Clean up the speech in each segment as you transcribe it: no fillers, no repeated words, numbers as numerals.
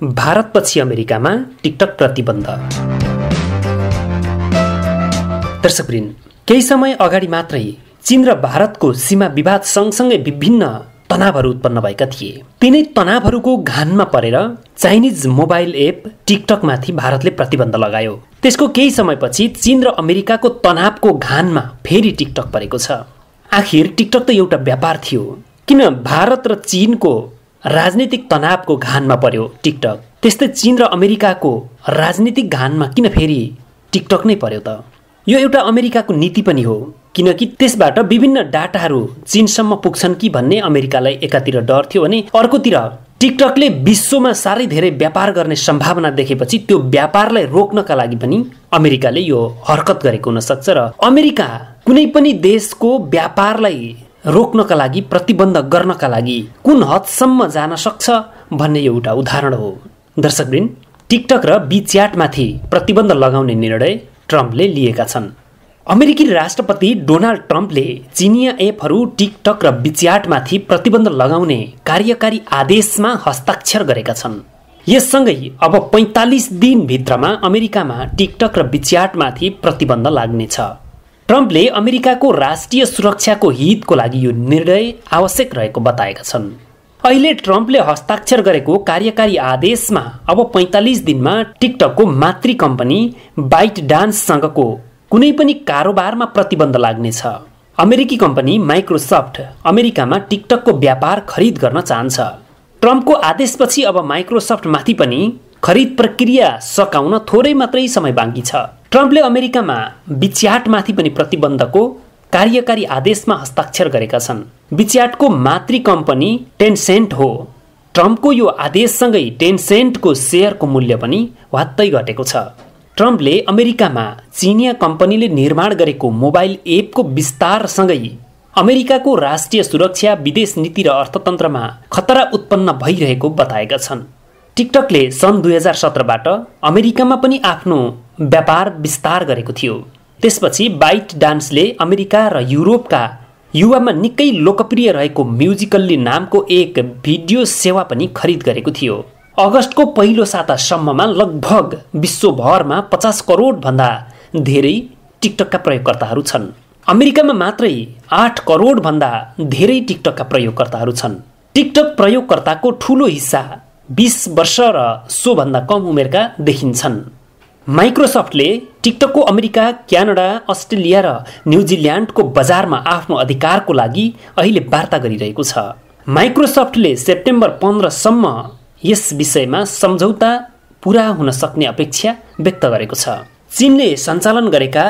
भारतपछि अमेरिकामा टिकटक प्रतिबन्ध। दर्शकवृन्द, केही समय अगाडि मात्रै चीन र भारतको सीमा विवाद सँगसँगै विभिन्न तनावहरू उत्पन्न भएका थिए। तिनै तनावहरूको घानमा परेर चाइनिज मोबाइल एप टिकटकमाथि भारतले प्रतिबन्ध लगायो। त्यसको केही समयपछि चीन र अमेरिकाको तनावको घानमा फेरि टिकटक परेको छ। आखिर टिकटक त एउटा व्यापार थियो, किन भारत र चीनको राजनीतिक तनावको घानमा पर्यो टिकटक? त्यस्तै चीन र अमेरिकाको राजनीतिक घानमा किन फेरि टिकटक नै पर्यो त? यो एउटा अमेरिकाको नीति पनि हो, किनकि त्यसबाट विभिन्न डाटाहरू चीनसम्म पुग्छन् कि भन्ने अमेरिकालाई एकातिर डर थियो भने अर्कोतिर टिकटकले विश्वमा साह्रै धेरै व्यापार गर्ने सम्भावना देखेपछि त्यो व्यापारलाई रोक्नका लागि पनि अमेरिकाले यो हरकत गरेको हुन सक्छ। र अमेरिका कुनै पनि देशको व्यापारलाई रोक्नका लागि, प्रतिबन्ध गर्नका लागि कुन हदसम्म जान सक्छ भन्ने एउटा उदाहरण हो। दर्शकवृन्द, टिकटक र वीच्याटमाथि प्रतिबन्ध लगाउने निर्णय ट्रम्पले लिएका छन्। अमेरिकी राष्ट्रपति डोनाल्ड ट्रम्पले चिनिया एपहरू टिकटक र वीच्याटमाथि प्रतिबन्ध लगाउने कार्यकारी आदेशमा हस्ताक्षर गरेका छन्। यससँगै अब 45 दिनभित्रमा अमेरिकामा टिकटक र वीच्याटमाथि प्रतिबन्ध लाग्नेछ। ट्रम्पले अमेरिकाको राष्ट्रिय सुरक्षाको हितको लागि यो निर्णय आवश्यक रहेको बताएका छन्। अहिले ट्रम्पले हस्ताक्षर गरेको कार्यकारी आदेशमा अब 45 दिनमा टिकटकको मातृ कम्पनी बाइटडान्ससँगको कुनै पनि कारोबारमा प्रतिबन्ध लाग्नेछ। अमेरिकी कम्पनी माइक्रोसफ्ट अमेरिकामा टिकटकको व्यापार खरिद गर्न चाहन्छ। ट्रम्पको आदेशपछि अब माइक्रोसफ्टमाथि पनि खरिद प्रक्रिया सकाउन थोरै मात्रै समय बाँकी छ। ट्रम्पले अमेरिकामा वीच्याटमाथि पनि प्रतिबन्धको कार्यकारी आदेशमा हस्ताक्षर गरेका छन्। वीच्याटको मातृ कम्पनी टेन्सेन्ट हो। ट्रम्पको यो आदेशसँगै टेन्सेन्टको सेयरको मूल्य पनि वात्तै घटेको छ। ट्रम्पले अमेरिकामा चिनिया कम्पनीले निर्माण गरेको मोबाइल एपको विस्तारसँगै अमेरिकाको राष्ट्रिय सुरक्षा, विदेश नीति र अर्थतन्त्रमा खतरा उत्पन्न भइरहेको बताएका छन्। टिकटकले सन् 2017बाट अमेरिकामा पनि आफ्नो व्यापार विस्तार गरेको थियो। त्यसपछि बाइटडान्सले अमेरिका र युरोपका युवामा निकै लोकप्रिय रहेको म्युजिकल्ली नामको एक भिडियो सेवा पनि खरिद गरेको थियो। अगस्तको पहिलो सातासम्ममा लगभग विश्वभरमा 50 करोड भन्दा धेरै टिकटकका प्रयोगकर्ताहरू छन्। अमेरिकामा मात्रै 8 करोड भन्दा धेरै टिकटकका प्रयोगकर्ताहरू छन्। टिकटक प्रयोगकर्ताको ठूलो हिस्सा 20 वर्ष र सोभन्दा कम उमेरका देखिन्छन्। माइक्रोसफ्टले टिकटकको अमेरिका, क्यानाडा, अस्ट्रेलिया र न्युजिल्यान्डको बजारमा आफ्नो अधिकारको लागि अहिले वार्ता गरिरहेको छ। माइक्रोसफ्टले सेप्टेम्बर 15सम्म यस विषयमा सम्झौता पूरा हुन सक्ने अपेक्षा व्यक्त गरेको छ। चीनले सञ्चालन गरेका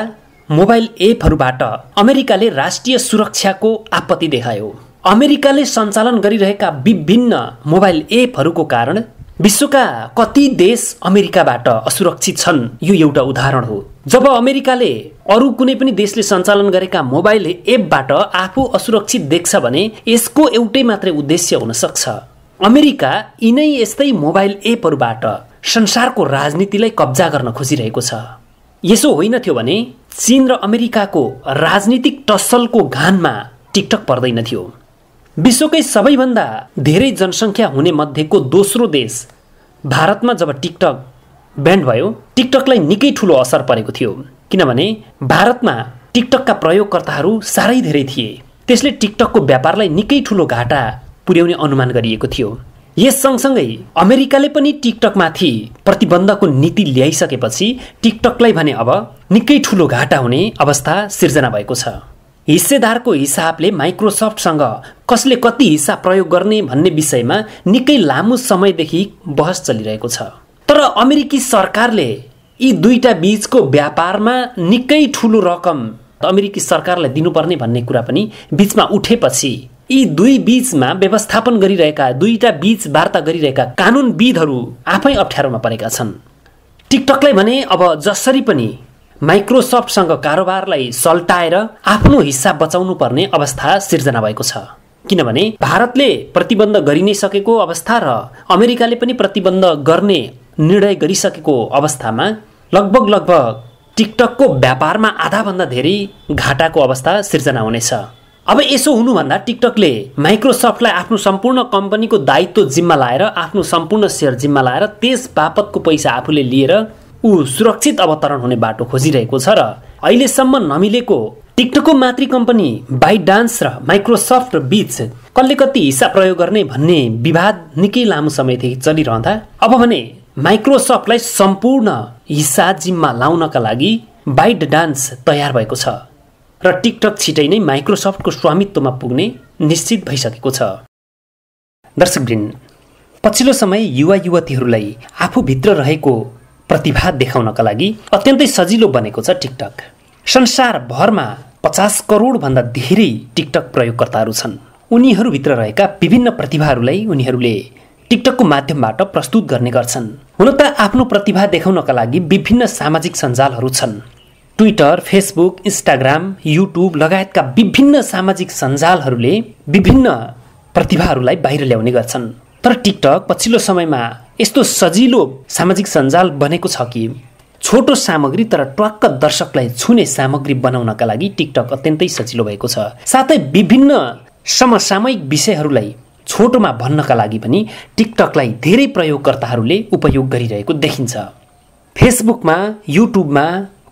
मोबाइल एपहरूबाट अमेरिकाले राष्ट्रिय सुरक्षाको आपत्ति देखायो। अमेरिकाले सञ्चालन गरिरहेका विभिन्न मोबाइल एपहरूको कारण विश्वका कति देश अमेरिकाबाट असुरक्षित छन् यो एउटा उदाहरण हो। जब अमेरिकाले अरू कुनै पनि देशले सञ्चालन गरेका मोबाइल एपबाट आफू असुरक्षित देख्छ भने यसको एउटै मात्रै उद्देश्य हुन सक्छ। अमेरिका यिनै यस्तै मोबाइल एपहरूबाट संसारको राजनीतिलाई कब्जा गर्न खोजिरहेको छ। यसो होइन थियो भने चीन र अमेरिकाको राजनीतिक टस्सलको घानमा टिकटक पर्दैन थियो। विश्वकै सबैभन्दा धेरै जनसङ्ख्या हुने मध्येको दोस्रो देश भारतमा जब टिकटक ब्यान्ड भयो, टिकटकलाई निकै ठुलो असर परेको थियो। किनभने भारतमा टिकटकका प्रयोगकर्ताहरू साह्रै धेरै थिए। त्यसले टिकटकको व्यापारलाई निकै ठुलो घाटा पुर्याउने अनुमान गरिएको थियो। यस सँगसँगै अमेरिकाले पनि टिकटकमाथि प्रतिबन्धको नीति ल्याइसकेपछि टिकटकलाई भने अब निकै ठुलो घाटा हुने अवस्था सिर्जना भएको छ। हिस्सेदारको हिसाबले माइक्रोसफ्टसँग कसले कति हिस्सा प्रयोग गर्ने भन्ने विषयमा निकै लामो समयदेखि बहस चलिरहेको छ। तर अमेरिकी सरकारले यी दुईटा बीचको व्यापारमा निकै ठुलो रकम अमेरिकी सरकारलाई दिनुपर्ने भन्ने कुरा पनि बीचमा उठेपछि यी दुई बीचमा व्यवस्थापन गरिरहेका, दुईटा बीच वार्ता गरिरहेका कानुनविदहरू आफै अप्ठ्यारोमा परेका छन्। टिकटकलाई भने अब जसरी पनि माइक्रोसफ्टसँग कारोबारलाई सल्टाएर आफ्नो हिस्सा बचाउनु पर्ने अवस्था सिर्जना भएको छ। किनभने भारतले प्रतिबन्ध गरि नै सकेको अवस्था र अमेरिकाले पनि प्रतिबन्ध गर्ने निर्णय गरिसकेको अवस्थामा लगभग टिकटकको व्यापारमा आधाभन्दा धेरै घाटाको अवस्था सिर्जना हुनेछ। अब यसो हुनुभन्दा टिकटकले माइक्रोसफ्टलाई आफ्नो सम्पूर्ण कम्पनीको दायित्व जिम्मा लाएर आफ्नो सम्पूर्ण शेयर जिम्मा लाएर त्यस बापतको पैसा आफूले लिएर ऊ सुरक्षित अवतरण हुने बाटो खोजिरहेको छ र अहिलेसम्म नमिलेको टिकटकको मातृ कम्पनी बाइटडान्स र माइक्रोसफ्ट बीच कसले कति हिस्सा प्रयोग गर्ने भन्ने विवाद निकै लामो समयदेखि चलिरहँदा अब भने माइक्रोसफ्टलाई सम्पूर्ण हिस्सा जिम्मा लाउनका लागि बाइटडान्स तयार भएको छ र टिकटक छिटै नै माइक्रोसफ्टको स्वामित्वमा पुग्ने निश्चित भइसकेको छ। दर्शकवृन्द, पछिल्लो समय युवा युवतीहरूलाई आफूभित्र रहेको प्रतिभा देखाउनका लागि अत्यन्तै सजिलो बनेको छ टिकटक। संसारभरमा 50 करोड भन्दा धेरै टिकटक प्रयोगकर्ताहरू छन्। उनीहरूभित्र रहेका विभिन्न प्रतिभाहरूलाई उनीहरूले टिकटकको माध्यमबाट प्रस्तुत गर्ने गर्छन्। हुन त आफ्नो प्रतिभा देखाउनका लागि विभिन्न सामाजिक सञ्जालहरू छन्। ट्विटर, फेसबुक, इन्स्टाग्राम, युट्युब लगायतका विभिन्न सामाजिक सञ्जालहरूले विभिन्न प्रतिभाहरूलाई बाहिर ल्याउने गर्छन्। तर टिकटक पछिल्लो समयमा यस्तो सजिलो सामाजिक सञ्जाल बनेको छ कि छोटो सामग्री तर ट्वाक्क दर्शकलाई छुने सामग्री बनाउनका लागि टिकटक अत्यन्तै सजिलो भएको छ। साथै विभिन्न समसामयिक विषयहरूलाई छोटोमा भन्नका लागि पनि टिकटकलाई धेरै प्रयोगकर्ताहरूले उपयोग गरिरहेको देखिन्छ। फेसबुकमा, युट्युबमा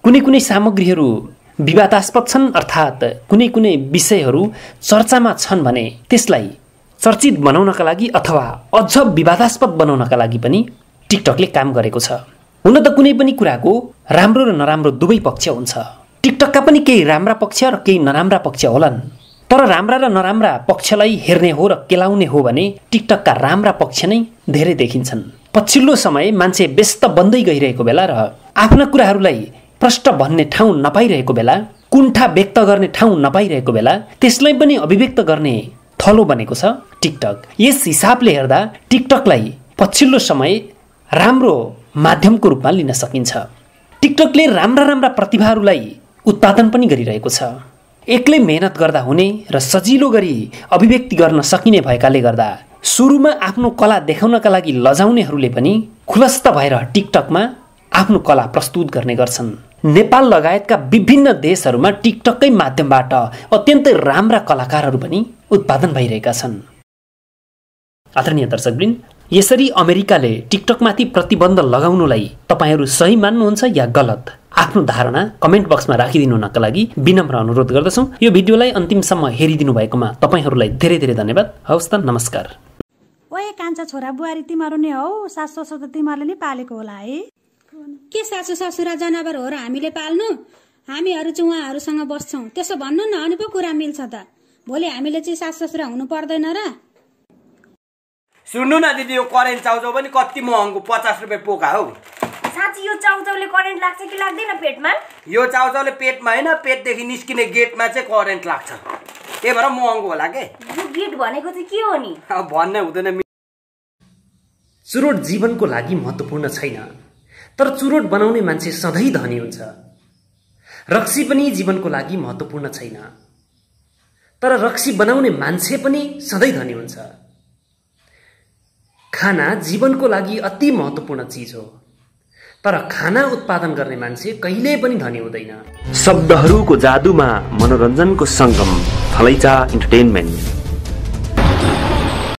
कुनै कुनै सामग्रीहरू विवादास्पद छन्, अर्थात् कुनै कुनै विषयहरू चर्चामा छन् भने त्यसलाई चर्चित बनाउनका लागि अथवा अझ विवादास्पद बनाउनका लागि पनि टिकटकले काम गरेको छ। हुन त कुनै पनि कुराको राम्रो र नराम्रो दुवै पक्ष हुन्छ। टिकटकका पनि केही राम्रा पक्ष र केही नराम्रा पक्ष होलान्। तर राम्रा र नराम्रा पक्षलाई हेर्ने हो र केलाउने हो भने टिकटकका राम्रा पक्ष नै धेरै देखिन्छन्। पछिल्लो समय मान्छे व्यस्त बन्दै गइरहेको बेला र आफ्ना कुराहरूलाई प्रष्ट भन्ने ठाउँ नपाइरहेको बेला, कुण्ठा व्यक्त गर्ने ठाउँ नपाइरहेको बेला त्यसलाई पनि अभिव्यक्त गर्ने थलो बनेको छ टिकटक। यस हिसाबले हेर्दा टिकटकलाई पछिल्लो समय राम्रो माध्यमको रूपमा लिन सकिन्छ। टिकटकले राम्रा राम्रा प्रतिभाहरूलाई उत्पादन पनि गरिरहेको छ। एक्लै मेहनत गर्दा हुने र सजिलो गरी अभिव्यक्ति गर्न सकिने भएकाले गर्दा सुरुमा आफ्नो कला देखाउनका लागि लजाउनेहरूले पनि खुलस्त भएर टिकटकमा आफ्नो कला प्रस्तुत गर्ने गर्छन्। नेपाल लगायतका विभिन्न देशहरूमा टिकटककै माध्यमबाट अत्यन्तै राम्रा कलाकारहरू पनि उत्पादन भइरहेका छन्। आदरणीय दर्शकवृन्द, यसरी अमेरिकाले टिकटकमाथि प्रतिबन्ध लगाउनुलाई तपाईहरू सही मान्नुहुन्छ या गलत? आफ्नो धारणा कमेन्ट बक्समा राखिदिनु हुनका लागि विनम्र अनुरोध गर्दछौँ। यो भिडियोलाई अन्तिमसम्म हेरिदिनु भएकोमा तपाईँहरूलाई धेरै धेरै धन्यवाद। हवस् त, नमस्कार। ओए कान्छा छोरा बुहारी तिमीहरू नै हौ, सासु ससुरा त तिमीहरूले नै पालेको होला है? के सासु ससुरा जनावर हो र हामीले पाल्नु? हामीहरू चाहिँ उहाँहरूसँग बस्छौँ, त्यसो भन्नु न, अनि पो कुरा मिल्छ त। भोलि हामीले चाहिँ सासु ससुरा हुनु पर्दैन र? सुन्नु न दिदी, यो करेन्ट चाउचाउ पनि कति महँगो, 50 रुपियाँ पोका हौ। साँच्ची यो चाउचाउले करेन्ट लाग्छ कि लाग्दैन पेटमा? यो चाउचाउले पेटमा होइन, पेटदेखि निस्किने गेटमा चाहिँ करेन्ट लाग्छ। त्यही भएर महँगो होला के। यो गेट भनेको चाहिँ के हो नि? भन्नै हुँदैन। चुरोट जीवनको लागि महत्त्वपूर्ण छैन, तर चुरोट बनाउने मान्छे सधैँ धनी हुन्छ। रक्सी पनि जीवनको लागि महत्त्वपूर्ण छैन, तर रक्सी बनाउने मान्छे पनि सधैँ धनी हुन्छ। खाना जीवनको लागि अति महत्त्वपूर्ण चिज हो, तर खाना उत्पादन गर्ने मान्छे कहिल्यै पनि धनी हुँदैन। शब्दहरूको जादुमा मनोरञ्जनको सङ्गम, थलैचा इन्टरटेनमेन्ट।